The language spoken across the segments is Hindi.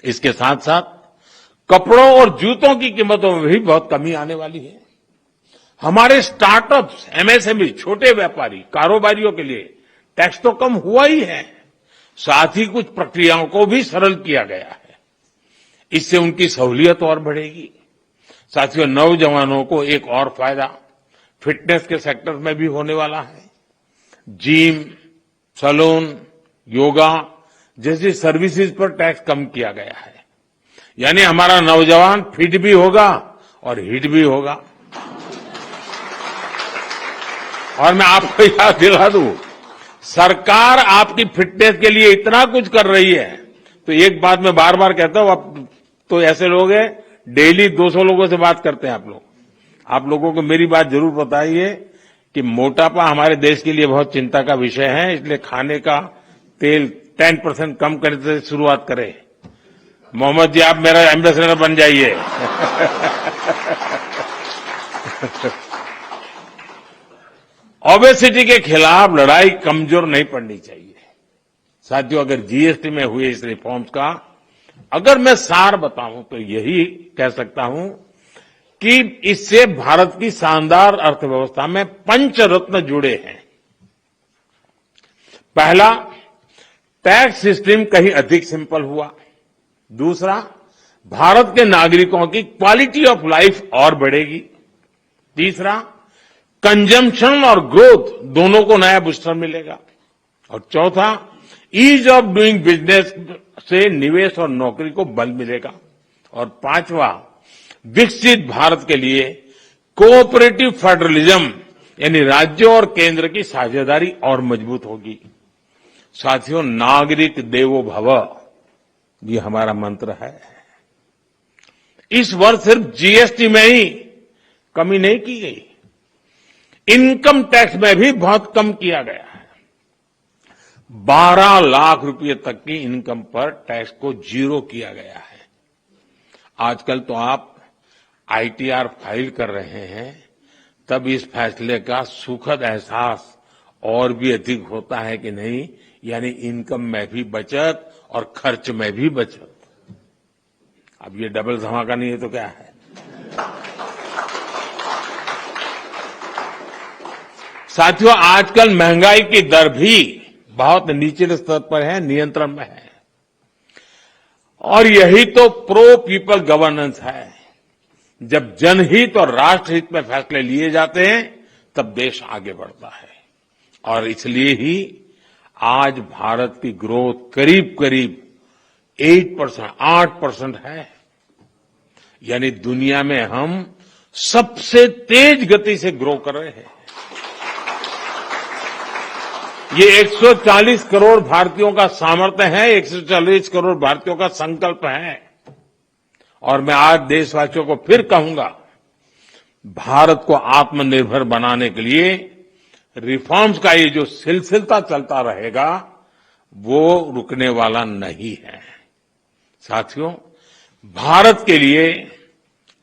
इसके साथ साथ कपड़ों और जूतों की कीमतों में भी बहुत कमी आने वाली है। हमारे स्टार्टअप्स, एमएसएमई, छोटे व्यापारी, कारोबारियों के लिए टैक्स तो कम हुआ ही है, साथ ही कुछ प्रक्रियाओं को भी सरल किया गया है। इससे उनकी सहूलियत और बढ़ेगी। साथियों, नौजवानों को एक और फायदा फिटनेस के सेक्टर में भी होने वाला है। जिम, सैलून, योगा जैसी सर्विसेज पर टैक्स कम किया गया है। यानी हमारा नौजवान फिट भी होगा और हिट भी होगा। और मैं आपको याद दिला दूं, सरकार आपकी फिटनेस के लिए इतना कुछ कर रही है, तो एक बात मैं बार बार कहता हूं, आप तो ऐसे लोग हैं डेली 200 लोगों से बात करते हैं आप लोग। आप लोगों को मेरी बात जरूर बताइए कि मोटापा हमारे देश के लिए बहुत चिंता का विषय है, इसलिए खाने का तेल 10% कम करने से शुरुआत करें। मोहम्मद जी, आप मेरा एम्बेसडर बन जाइए। ओबेसिटी के खिलाफ लड़ाई कमजोर नहीं पड़नी चाहिए। साथियों, अगर जीएसटी में हुए इस रिफॉर्म्स का अगर मैं सार बताऊं तो यही कह सकता हूं कि इससे भारत की शानदार अर्थव्यवस्था में पंचरत्न जुड़े हैं। पहला, टैक्स सिस्टम कहीं अधिक सिंपल हुआ। दूसरा, भारत के नागरिकों की क्वालिटी ऑफ लाइफ और बढ़ेगी। तीसरा, कंजम्पशन और ग्रोथ दोनों को नया बूस्टर मिलेगा। और चौथा, ईज ऑफ डूइंग बिजनेस से निवेश और नौकरी को बल मिलेगा। और पांचवा, विकसित भारत के लिए कोऑपरेटिव फेडरलिज्म यानी राज्यों और केंद्र की साझेदारी और मजबूत होगी। साथियों, नागरिक देवो भव ये हमारा मंत्र है। इस वर्ष सिर्फ जीएसटी में ही कमी नहीं की गई, इनकम टैक्स में भी बहुत कम किया गया है। 12 लाख रुपए तक की इनकम पर टैक्स को जीरो किया गया है। आजकल तो आप आईटीआर फाइल कर रहे हैं, तब इस फैसले का सुखद एहसास और भी अधिक होता है कि नहीं, यानी इनकम में भी बचत और खर्च में भी बचत। अब ये डबल धमाका नहीं है तो क्या है। साथियों, आजकल महंगाई की दर भी बहुत निचले स्तर पर है, नियंत्रण में है। और यही तो प्रो पीपल गवर्नेंस है। जब जनहित और राष्ट्रहित में फैसले लिए जाते हैं तब देश आगे बढ़ता है। और इसलिए ही आज भारत की ग्रोथ करीब करीब 8% है। यानी दुनिया में हम सबसे तेज गति से ग्रो कर रहे हैं। ये 140 करोड़ भारतीयों का सामर्थ्य है, 140 करोड़ भारतीयों का संकल्प है। और मैं आज देशवासियों को फिर कहूंगा, भारत को आत्मनिर्भर बनाने के लिए रिफॉर्म्स का ये जो सिलसिला चलता रहेगा वो रुकने वाला नहीं है। साथियों, भारत के लिए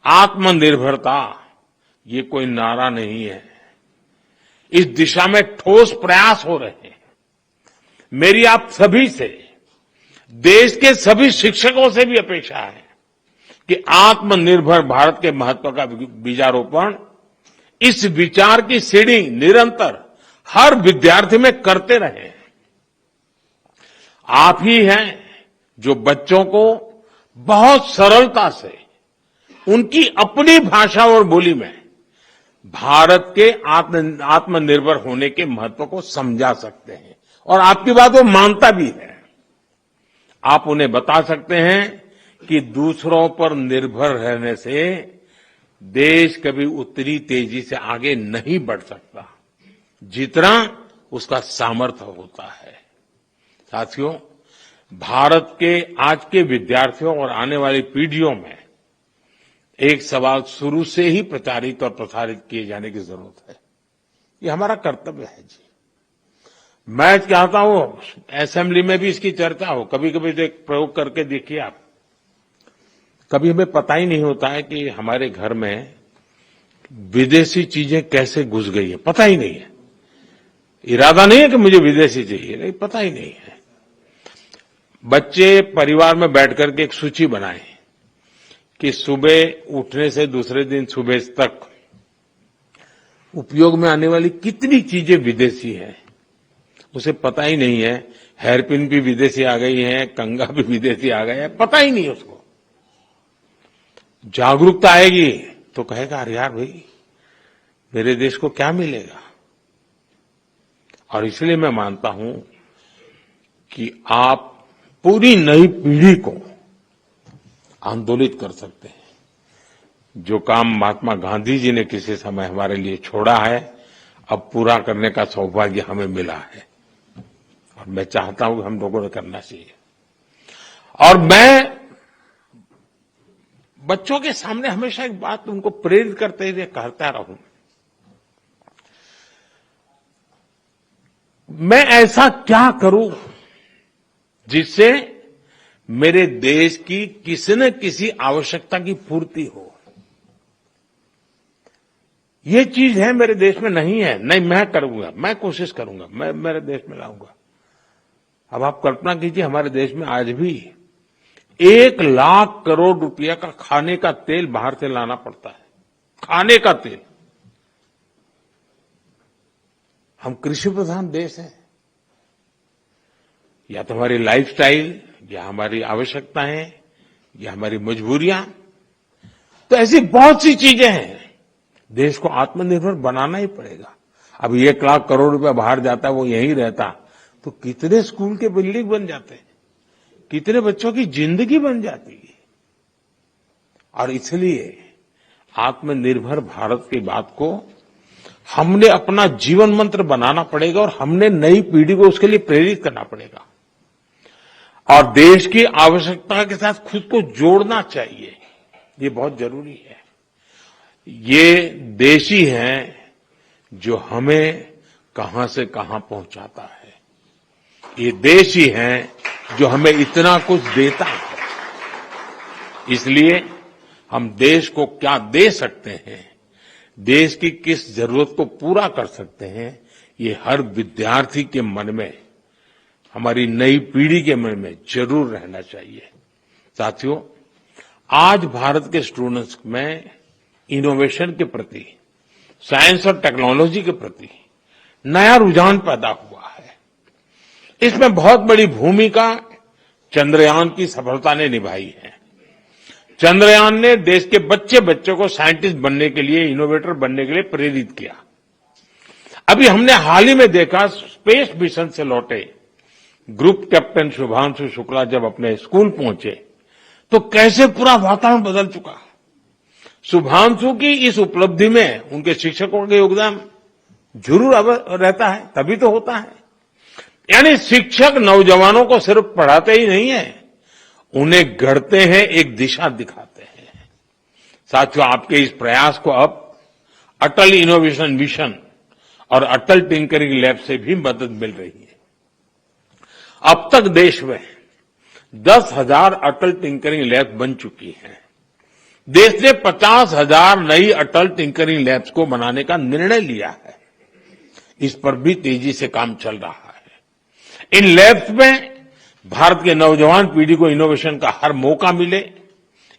आत्मनिर्भरता ये कोई नारा नहीं है, इस दिशा में ठोस प्रयास हो रहे हैं। मेरी आप सभी से, देश के सभी शिक्षकों से भी अपेक्षा है कि आत्मनिर्भर भारत के महत्व का बीजारोपण, इस विचार की सीढ़ी निरंतर हर विद्यार्थी में करते रहें। आप ही हैं जो बच्चों को बहुत सरलता से उनकी अपनी भाषा और बोली में भारत के आत्मनिर्भर होने के महत्व को समझा सकते हैं। और आपकी बात वो मानता भी है। आप उन्हें बता सकते हैं कि दूसरों पर निर्भर रहने से देश कभी उतनी तेजी से आगे नहीं बढ़ सकता जितना उसका सामर्थ्य होता है। साथियों, भारत के आज के विद्यार्थियों और आने वाली पीढ़ियों में एक सवाल शुरू से ही प्रचारित और प्रसारित किए जाने की जरूरत है। ये हमारा कर्तव्य है जी। मैं चाहता हूं असेंबली में भी इसकी चर्चा हो। कभी कभी तो एक प्रयोग करके देखिए आप। कभी हमें पता ही नहीं होता है कि हमारे घर में विदेशी चीजें कैसे घुस गई है, पता ही नहीं है। इरादा नहीं है कि मुझे विदेशी चाहिए, नहीं, पता ही नहीं है। बच्चे परिवार में बैठ करके एक सूची बनाएं कि सुबह उठने से दूसरे दिन सुबह तक उपयोग में आने वाली कितनी चीजें विदेशी हैं, उसे पता ही नहीं है। हेयरपिन भी विदेशी आ गई है, कंघा भी विदेशी आ गया है, पता ही नहीं उसको। जागरूकता आएगी तो कहेगा अरे यार भाई, मेरे देश को क्या मिलेगा। और इसलिए मैं मानता हूं कि आप पूरी नई पीढ़ी को आंदोलित कर सकते हैं। जो काम महात्मा गांधी जी ने किसी समय हमारे लिए छोड़ा है, अब पूरा करने का सौभाग्य हमें मिला है और मैं चाहता हूं कि हम लोगों ने करना चाहिए। और मैं बच्चों के सामने हमेशा एक बात उनको प्रेरित करते हुए कहता रहूं, मैं ऐसा क्या करूं जिससे मेरे देश की किसी न किसी आवश्यकता की पूर्ति हो। ये चीज है मेरे देश में नहीं है, नहीं मैं करूंगा, मैं कोशिश करूंगा, मैं मेरे देश में लाऊंगा। अब आप कल्पना कीजिए, हमारे देश में आज भी 1 लाख करोड़ रुपया का खाने का तेल बाहर से लाना पड़ता है। खाने का तेल। हम कृषि प्रधान देश हैं। या तो हमारी लाइफस्टाइल, या हमारी आवश्यकताएं, या हमारी मजबूरियां, तो ऐसी बहुत सी चीजें हैं। देश को आत्मनिर्भर बनाना ही पड़ेगा। अब 1 लाख करोड़ रुपया बाहर जाता है, वो यहीं रहता तो कितने स्कूल के बिल्डिंग बन जाते, कितने बच्चों की जिंदगी बन जाती। और इसलिए आत्मनिर्भर भारत की बात को हमने अपना जीवन मंत्र बनाना पड़ेगा और हमने नई पीढ़ी को उसके लिए प्रेरित करना पड़ेगा। और देश की आवश्यकता के साथ खुद को जोड़ना चाहिए, ये बहुत जरूरी है। ये देश ही है जो हमें कहां से कहां पहुंचाता है। ये देश ही है जो हमें इतना कुछ देता है। इसलिए हम देश को क्या दे सकते हैं, देश की किस जरूरत को पूरा कर सकते हैं, ये हर विद्यार्थी के मन में, हमारी नई पीढ़ी के मन में जरूर रहना चाहिए। साथियों, आज भारत के स्टूडेंट्स में इनोवेशन के प्रति, साइंस और टेक्नोलॉजी के प्रति नया रुझान पैदा हुआ है। इसमें बहुत बड़ी भूमिका चंद्रयान की सफलता ने निभाई है। चंद्रयान ने देश के बच्चों को साइंटिस्ट बनने के लिए, इनोवेटर बनने के लिए प्रेरित किया। अभी हमने हाल ही में देखा, स्पेस मिशन से लौटे ग्रुप कैप्टन शुभांशु शुक्ला जब अपने स्कूल पहुंचे तो कैसे पूरा वातावरण बदल चुका। शुभांशु की इस उपलब्धि में उनके शिक्षकों का योगदान जरूर रहता है, तभी तो होता है। यानी शिक्षक नौजवानों को सिर्फ पढ़ाते ही नहीं है, उन्हें गढ़ते हैं, एक दिशा दिखाते हैं। साथियों, आपके इस प्रयास को अब अटल इनोवेशन मिशन और अटल टिंकरिंग लैब से भी मदद मिल रही है। अब तक देश में 10,000 अटल टिंकरिंग लैब बन चुकी हैं। देश ने 50,000 नई अटल टिंकरिंग लैब्स को बनाने का निर्णय लिया है। इस पर भी तेजी से काम चल रहा है। इन लैब्स में भारत के नौजवान पीढ़ी को इनोवेशन का हर मौका मिले,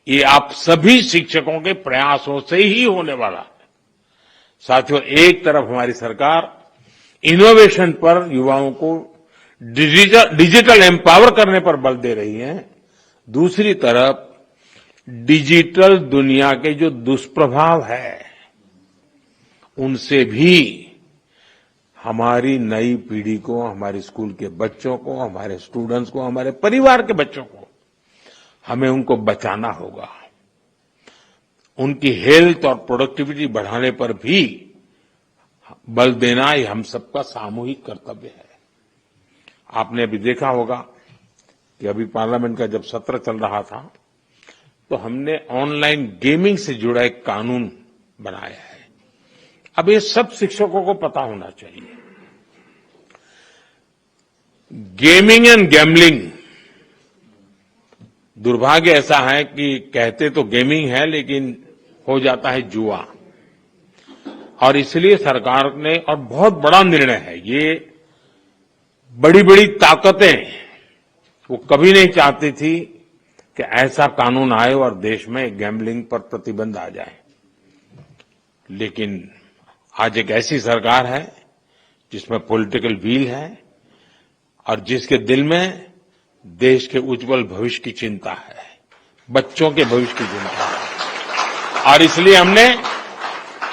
ये आप सभी शिक्षकों के प्रयासों से ही होने वाला है। साथियों, एक तरफ हमारी सरकार इनोवेशन पर युवाओं को डिजिटल एम्पावर करने पर बल दे रही है, दूसरी तरफ डिजिटल दुनिया के जो दुष्प्रभाव है उनसे भी हमारी नई पीढ़ी को, हमारे स्कूल के बच्चों को, हमारे स्टूडेंट्स को, हमारे परिवार के बच्चों को, हमें उनको बचाना होगा। उनकी हेल्थ और प्रोडक्टिविटी बढ़ाने पर भी बल देना ये हम सबका सामूहिक कर्तव्य है। आपने अभी देखा होगा कि अभी पार्लियामेंट का जब सत्र चल रहा था तो हमने ऑनलाइन गेमिंग से जुड़ा एक कानून बनाया है। अब ये सब शिक्षकों को पता होना चाहिए। गेमिंग एंड गैम्बलिंग, दुर्भाग्य ऐसा है कि कहते तो गेमिंग है लेकिन हो जाता है जुआ। और इसलिए सरकार ने, और बहुत बड़ा निर्णय है ये, बड़ी बड़ी ताकतें वो कभी नहीं चाहती थी कि ऐसा कानून आए और देश में गैम्बलिंग पर प्रतिबंध आ जाए। लेकिन आज एक ऐसी सरकार है जिसमें पॉलिटिकल विल है और जिसके दिल में देश के उज्जवल भविष्य की चिंता है, बच्चों के भविष्य की चिंता है। और इसलिए हमने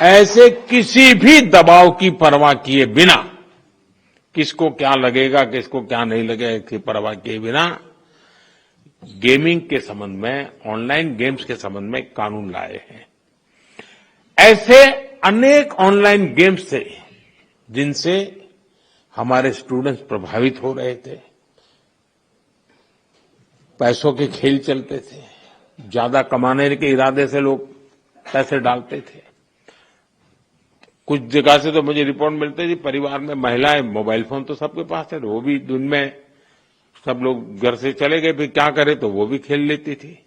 ऐसे किसी भी दबाव की परवाह किए बिना, किसको क्या लगेगा, किसको क्या नहीं लगेगा, इसकी परवाह किए बिना गेमिंग के संबंध में, ऑनलाइन गेम्स के संबंध में कानून लाए हैं। ऐसे अनेक ऑनलाइन गेम्स थे जिनसे हमारे स्टूडेंट्स प्रभावित हो रहे थे। पैसों के खेल चलते थे, ज्यादा कमाने के इरादे से लोग पैसे डालते थे। कुछ जगह से तो मुझे रिपोर्ट मिलते थी, परिवार में महिलाएं, मोबाइल फोन तो सबके पास है, वो भी दिन में सब लोग घर से चले गए, फिर क्या करे, तो वो भी खेल लेती थी।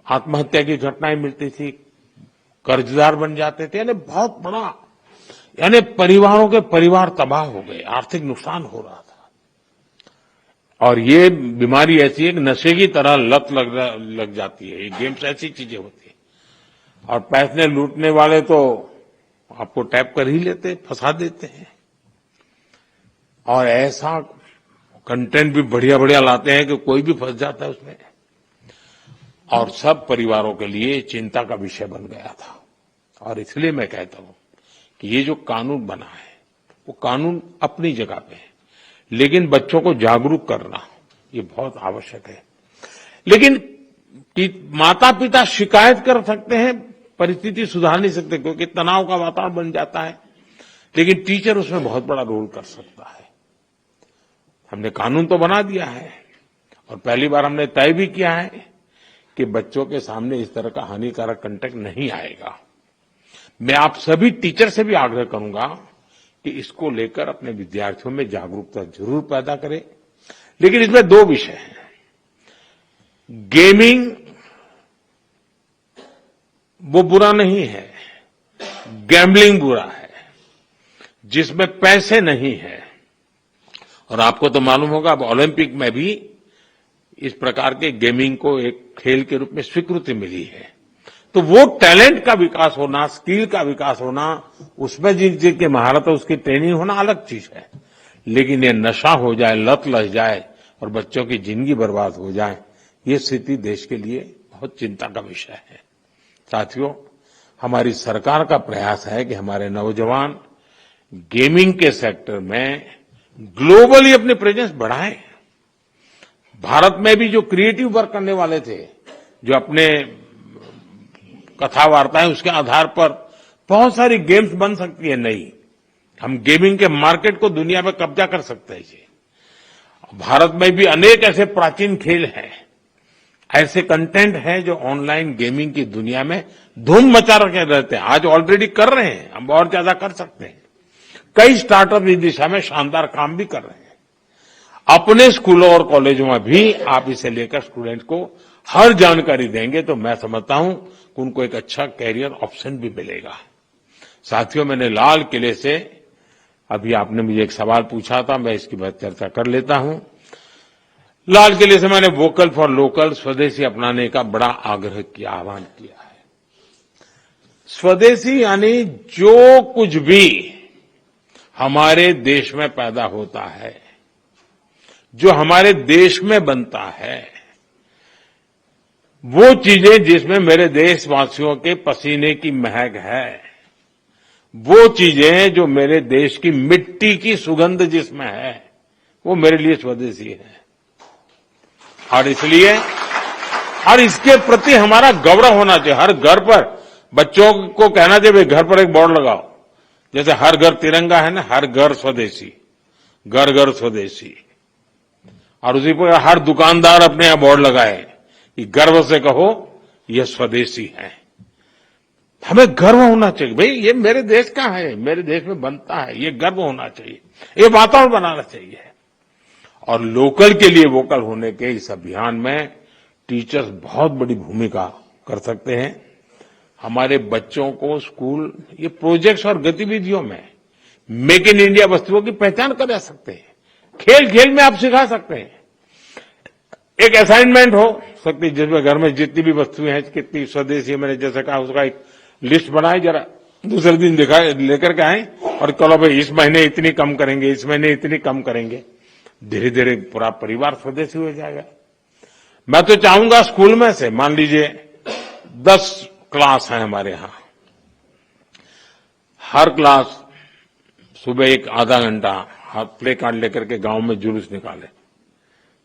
आत्महत्या की घटनाएं मिलती थी, कर्जदार बन जाते थे, यानी बहुत बड़ा, यानी परिवारों के परिवार तबाह हो गए, आर्थिक नुकसान हो रहा था। और ये बीमारी ऐसी है कि नशे की तरह लत लग जाती है। ये गेम्स ऐसी चीजें होती है और पैसे लूटने वाले तो आपको टैप कर ही लेते, फंसा देते हैं। और ऐसा कंटेंट भी बढ़िया बढ़िया लाते हैं कि कोई भी फंस जाता है उसमें, और सब परिवारों के लिए चिंता का विषय बन गया था। और इसलिए मैं कहता हूं कि ये जो कानून बना है वो कानून अपनी जगह पे है, लेकिन बच्चों को जागरूक करना ये बहुत आवश्यक है। लेकिन माता पिता शिकायत कर सकते हैं, परिस्थिति सुधार नहीं सकते क्योंकि तनाव का वातावरण बन जाता है, लेकिन टीचर उसमें बहुत बड़ा रोल कर सकता है। हमने कानून तो बना दिया है और पहली बार हमने तय भी किया है कि बच्चों के सामने इस तरह का हानिकारक कंटेंट नहीं आएगा। मैं आप सभी टीचर से भी आग्रह करूंगा कि इसको लेकर अपने विद्यार्थियों में जागरूकता जरूर पैदा करें। लेकिन इसमें दो विषय हैं। गेमिंग वो बुरा नहीं है, गैम्बलिंग बुरा है, जिसमें पैसे नहीं है। और आपको तो मालूम होगा अब ओलंपिक में भी इस प्रकार के गेमिंग को एक खेल के रूप में स्वीकृति मिली है। तो वो टैलेंट का विकास होना, स्किल का विकास होना, उसमें जिनकी महारत है उसकी ट्रेनिंग होना अलग चीज है। लेकिन ये नशा हो जाए, लत लग जाए और बच्चों की जिंदगी बर्बाद हो जाए, ये स्थिति देश के लिए बहुत चिंता का विषय है। साथियों, हमारी सरकार का प्रयास है कि हमारे नौजवान गेमिंग के सेक्टर में ग्लोबली अपनी प्रेजेंस बढ़ाएं। भारत में भी जो क्रिएटिव वर्क करने वाले थे, जो अपने कथा वार्ताएं उसके आधार पर बहुत सारी गेम्स बन सकती है नई। हम गेमिंग के मार्केट को दुनिया में कब्जा कर सकते हैं। भारत में भी अनेक ऐसे प्राचीन खेल हैं, ऐसे कंटेंट हैं जो ऑनलाइन गेमिंग की दुनिया में धूम मचा रखे रहते हैं। आज ऑलरेडी कर रहे हैं, हम और ज्यादा कर सकते हैं। कई स्टार्टअप इस दिशा में शानदार काम भी कर रहे हैं। अपने स्कूलों और कॉलेजों में भी आप इसे लेकर स्टूडेंट को हर जानकारी देंगे तो मैं समझता हूं कि उनको एक अच्छा कैरियर ऑप्शन भी मिलेगा। साथियों, मैंने लाल किले से, अभी आपने मुझे एक सवाल पूछा था, मैं इसकी बात चर्चा कर लेता हूं। लाल किले से मैंने वोकल फॉर लोकल, स्वदेशी अपनाने का बड़ा आग्रह किया, आह्वान किया है। स्वदेशी यानी जो कुछ भी हमारे देश में पैदा होता है, जो हमारे देश में बनता है, वो चीजें जिसमें मेरे देशवासियों के पसीने की महक है, वो चीजें जो मेरे देश की मिट्टी की सुगंध जिसमें है, वो मेरे लिए स्वदेशी है। और इसलिए और इसके प्रति हमारा गौरव होना चाहिए। हर घर पर बच्चों को कहना चाहिए, घर पर एक बोर्ड लगाओ, जैसे हर घर तिरंगा है ना, हर घर स्वदेशी, घर घर स्वदेशी। और उसी पर हर दुकानदार अपने यहां बोर्ड लगाए कि गर्व से कहो ये स्वदेशी है। हमें गर्व होना चाहिए, भाई ये मेरे देश का है, मेरे देश में बनता है, ये गर्व होना चाहिए, ये वातावरण बनाना चाहिए। और लोकल के लिए वोकल होने के इस अभियान में टीचर्स बहुत बड़ी भूमिका कर सकते हैं। हमारे बच्चों को स्कूल ये प्रोजेक्ट्स और गतिविधियों में मेक इन इंडिया वस्तुओं की पहचान करा सकते हैं। खेल खेल में आप सिखा सकते हैं। एक असाइनमेंट हो सकती जिसमें घर में जितनी भी वस्तुएं हैं कितनी स्वदेशी, मैंने जैसे कहा उसका एक लिस्ट बनाए, जरा दूसरे दिन दिखाए लेकर के आए और चलो भाई इस महीने इतनी कम करेंगे, इस महीने इतनी कम करेंगे। धीरे धीरे पूरा परिवार स्वदेशी हो जाएगा। मैं तो चाहूंगा स्कूल में से मान लीजिए 10 क्लास है हमारे यहां, हर क्लास सुबह एक आधा घंटा हाथ प्ले कार्ड लेकर के गांव में जुलूस निकाले,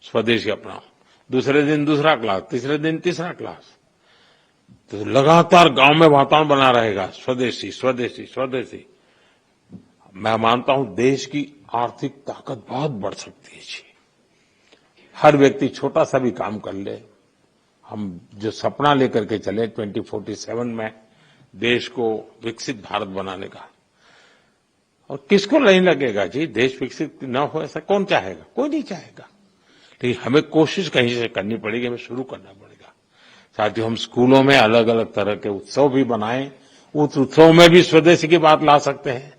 स्वदेशी अपनाओ। दूसरे दिन दूसरा क्लास, तीसरे दिन तीसरा क्लास, तो लगातार गांव में वातावरण बना रहेगा स्वदेशी स्वदेशी स्वदेशी। मैं मानता हूं देश की आर्थिक ताकत बहुत बढ़ सकती है जी। हर व्यक्ति छोटा सा भी काम कर ले, हम जो सपना लेकर के चले 2047 में देश को विकसित भारत बनाने का, और किसको नहीं लगेगा जी देश विकसित न हो, ऐसा कौन चाहेगा? कोई नहीं चाहेगा। लेकिन हमें कोशिश कहीं से करनी पड़ेगी, हमें शुरू करना पड़ेगा। साथियों, हम स्कूलों में अलग अलग तरह के उत्सव भी बनाएं, उस उत्सव में भी स्वदेशी की बात ला सकते हैं।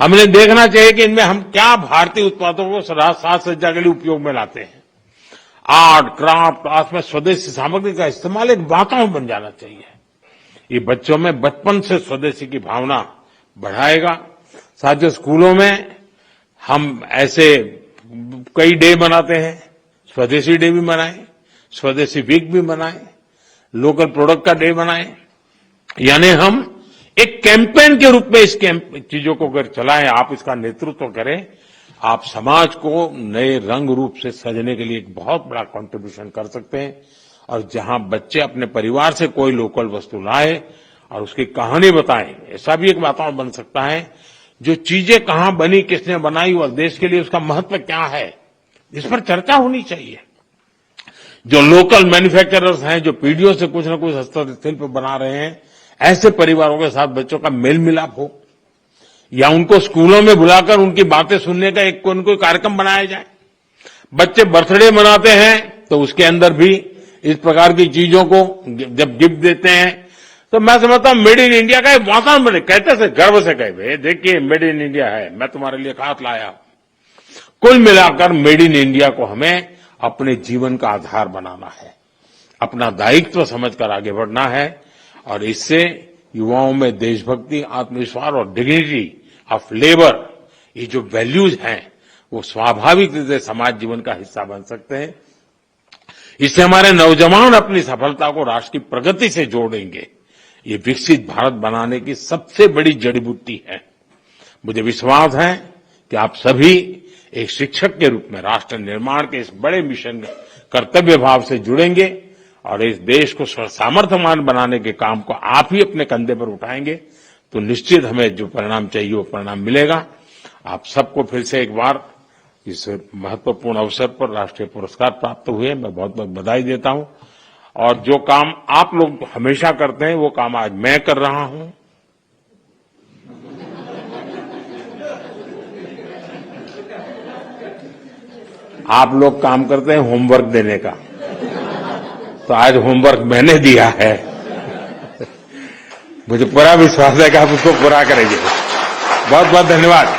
हमने देखना चाहिए कि इनमें हम क्या भारतीय उत्पादों को साज सज्जा के लिए उपयोग में लाते हैं। आर्ट क्राफ्ट, आज में स्वदेशी सामग्री का इस्तेमाल एक वातावरण बन जाना चाहिए। ये बच्चों में बचपन से स्वदेशी की भावना बढ़ाएगा। साथियों, स्कूलों में हम ऐसे कई डे मनाते हैं, स्वदेशी डे भी मनाएं, स्वदेशी वीक भी मनाएं, लोकल प्रोडक्ट का डे मनाएं। यानी हम एक कैंपेन के रूप में इस चीजों को अगर चलाएं, आप इसका नेतृत्व करें, आप समाज को नए रंग रूप से सजने के लिए एक बहुत बड़ा कंट्रीब्यूशन कर सकते हैं। और जहां बच्चे अपने परिवार से कोई लोकल वस्तु लाए और उसकी कहानी बताएं, ऐसा भी एक वातावरण बन सकता है। जो चीजें कहां बनी, किसने बनाई और देश के लिए उसका महत्व क्या है, इस पर चर्चा होनी चाहिए। जो लोकल मैन्युफैक्चरर्स हैं, जो पीढ़ियों से कुछ न कुछ हस्तशिल्प बना रहे हैं, ऐसे परिवारों के साथ बच्चों का मेल मिलाप हो, या उनको स्कूलों में बुलाकर उनकी बातें सुनने का एक कोई कार्यक्रम बनाया जाए। बच्चे बर्थडे मनाते हैं तो उसके अंदर भी इस प्रकार की चीजों को जब गिफ्ट देते हैं, तो मैं समझता हूं मेड इन इंडिया का एक वातावरण बने। कहते से गर्व से कहे, देखिए मेड इन इंडिया है, मैं तुम्हारे लिए खास लाया। कुल मिलाकर मेड इन इंडिया को हमें अपने जीवन का आधार बनाना है, अपना दायित्व समझकर आगे बढ़ना है, और इससे युवाओं में देशभक्ति, आत्मविश्वास और डिग्निटी ऑफ लेबर, ये जो वैल्यूज हैं, वो स्वाभाविक रूप से समाज जीवन का हिस्सा बन सकते हैं। इससे हमारे नौजवान अपनी सफलता को राष्ट्र की प्रगति से जोड़ेंगे। ये विकसित भारत बनाने की सबसे बड़ी जड़ी बूटी है। मुझे विश्वास है कि आप सभी एक शिक्षक के रूप में राष्ट्र निर्माण के इस बड़े मिशन कर्तव्य भाव से जुड़ेंगे और इस देश को सामर्थ्यवान बनाने के काम को आप ही अपने कंधे पर उठाएंगे, तो निश्चित हमें जो परिणाम चाहिए वो परिणाम मिलेगा। आप सबको फिर से एक बार इस महत्वपूर्ण अवसर पर राष्ट्रीय पुरस्कार प्राप्त हुए, मैं बहुत बहुत बधाई देता हूं। और जो काम आप लोग हमेशा करते हैं वो काम आज मैं कर रहा हूं। आप लोग काम करते हैं होमवर्क देने का, तो आज होमवर्क मैंने दिया है। मुझे पूरा विश्वास है कि आप उसको पूरा करेंगे। बहुत बहुत धन्यवाद।